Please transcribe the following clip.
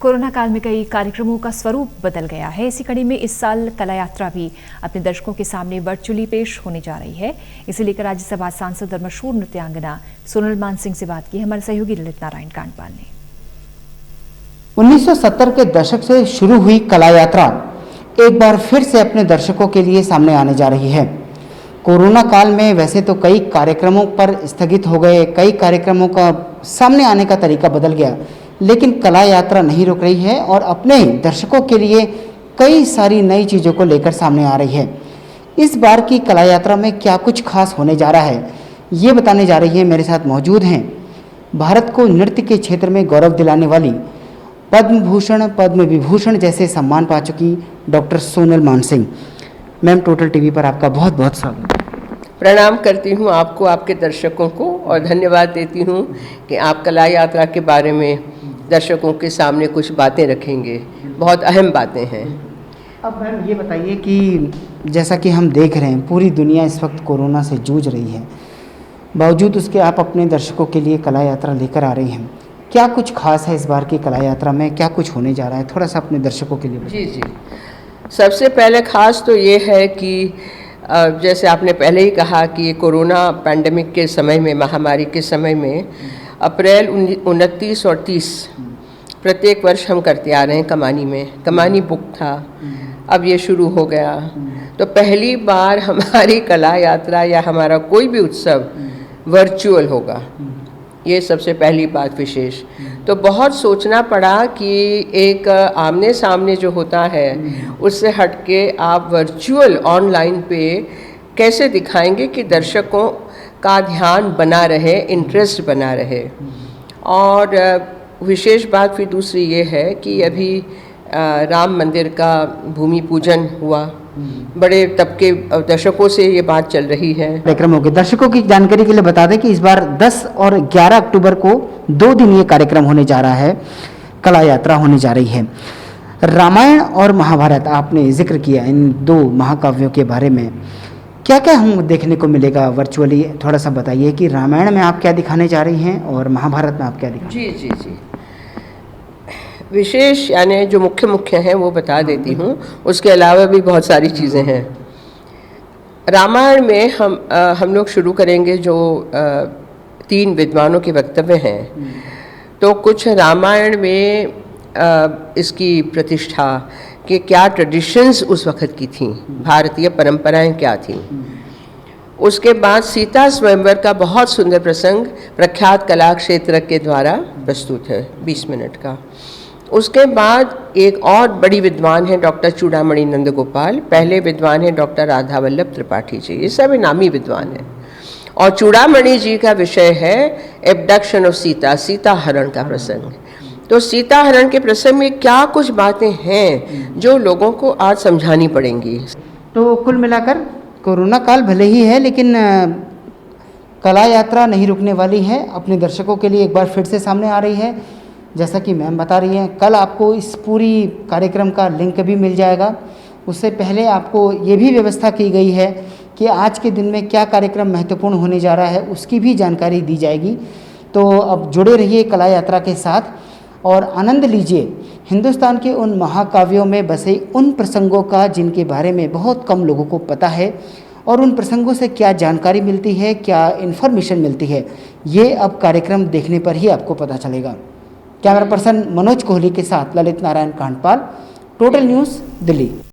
Corona काल में कई कार्यक्रमों का स्वरूप बदल गया है। इसी कड़ी में इस साल कला यात्रा भी अपने दर्शकों के सामने वर्चुअली पेश होने जा रही है। इसे लेकर राज्यसभा सांसद और मशहूर नृत्यांगना सोनल मानसिंह से बात की हमारे सहयोगी ललित नारायण कांडपाल ने। 1970 के दशक से शुरू हुई कला यात्रा एक बार फिर से अपने दर्शकों के लिए सामने आने जा रही है। कोरोना काल में वैसे तो कई कार्यक्रमों पर स्थगित हो गए, कई कार्यक्रमों का सामने आने का तरीका बदल गया, लेकिन कला यात्रा नहीं रुक रही है और अपने दर्शकों के लिए कई सारी नई चीज़ों को लेकर सामने आ रही है। इस बार की कला यात्रा में क्या कुछ खास होने जा रहा है, ये बताने जा रही है। मेरे साथ मौजूद हैं भारत को नृत्य के क्षेत्र में गौरव दिलाने वाली, पद्म भूषण, पद्म विभूषण जैसे सम्मान पा चुकी doctor Sonal Mansingh. Ma'am, total TV पर आपका बहुत बहुत स्वागत। प्रणाम करती हूँ आपको, आपके दर्शकों को, और धन्यवाद देती हूँ कि आप कला यात्रा के बारे में दर्शकों के सामने कुछ बातें रखेंगे। बहुत अहम बातें हैं। अब मैम ये बताइए कि जैसा कि हम देख रहे हैं पूरी दुनिया इस वक्त कोरोना से जूझ रही है, बावजूद उसके आप अपने दर्शकों के लिए कला यात्रा लेकर आ रही हैं। क्या कुछ खास है इस बार की कला यात्रा में, क्या कुछ होने जा रहा है, थोड़ा सा अपने दर्शकों के लिए बताइए। जी, सबसे पहले खास तो ये है कि जैसे आपने पहले ही कहा कि ये कोरोना पैंडेमिक के समय में, महामारी के समय में अप्रैल 29 और 30 प्रत्येक वर्ष हम करते आ रहे हैं कमानी में। कमानी बुक था, अब ये शुरू हो गया, तो पहली बार हमारी कला यात्रा या हमारा कोई भी उत्सव वर्चुअल होगा। ये सबसे पहली बात विशेष। तो बहुत सोचना पड़ा कि एक आमने सामने जो होता है उससे हटके आप वर्चुअल ऑनलाइन पे कैसे दिखाएंगे कि दर्शकों का ध्यान बना रहे, इंटरेस्ट बना रहे। और विशेष बात फिर दूसरी ये है कि अभी राम मंदिर का भूमि पूजन हुआ। बड़े तबके दर्शकों से ये बात चल रही है। कार्यक्रमों के दर्शकों की जानकारी के लिए बता दें कि इस बार 10 और 11 अक्टूबर को 2 दिन ये कार्यक्रम होने जा रहा है, कला यात्रा होने जा रही है। रामायण और महाभारत आपने जिक्र किया, इन 2 महाकाव्यों के बारे में क्या क्या हम देखने को मिलेगा वर्चुअली, थोड़ा सा बताइए कि रामायण में आप क्या दिखाने जा रही हैं और महाभारत में आप क्या दिखाने। जी विशेष यानी जो मुख्य हैं वो बता देती हूँ, उसके अलावा भी बहुत सारी चीज़ें हैं। रामायण में हम लोग शुरू करेंगे जो 3 विद्वानों के वक्तव्य हैं। तो कुछ रामायण में इसकी प्रतिष्ठा कि क्या ट्रेडिशंस उस वक़्त की थी, भारतीय परंपराएं क्या थीं। उसके बाद सीता स्वयंवर का बहुत सुंदर प्रसंग प्रख्यात कला क्षेत्र के द्वारा प्रस्तुत है, 20 मिनट का। उसके बाद एक और बड़ी विद्वान है डॉक्टर चूड़ामणि नंदगोपाल, पहले विद्वान है डॉक्टर राधा वल्लभ त्रिपाठी जी। ये सब नामी विद्वान हैं। और चूड़ामणि जी का विषय है एब्डक्शन ऑफ सीता, सीता हरण का प्रसंग। तो सीता हरण के प्रसंग में क्या कुछ बातें हैं जो लोगों को आज समझानी पड़ेंगी। तो कुल मिलाकर कोरोना काल भले ही है, लेकिन कला यात्रा नहीं रुकने वाली है, अपने दर्शकों के लिए एक बार फिर से सामने आ रही है। जैसा कि मैम बता रही हैं, कल आपको इस पूरी कार्यक्रम का लिंक भी मिल जाएगा। उससे पहले आपको ये भी व्यवस्था की गई है कि आज के दिन में क्या कार्यक्रम महत्वपूर्ण होने जा रहा है, उसकी भी जानकारी दी जाएगी। तो अब जुड़े रहिए कला यात्रा के साथ और आनंद लीजिए हिंदुस्तान के उन महाकाव्यों में बसे उन प्रसंगों का जिनके बारे में बहुत कम लोगों को पता है, और उन प्रसंगों से क्या जानकारी मिलती है, क्या इन्फॉर्मेशन मिलती है, ये अब कार्यक्रम देखने पर ही आपको पता चलेगा। कैमरा पर्सन मनोज कोहली के साथ ललित नारायण कांडपाल, टोटल न्यूज़, दिल्ली।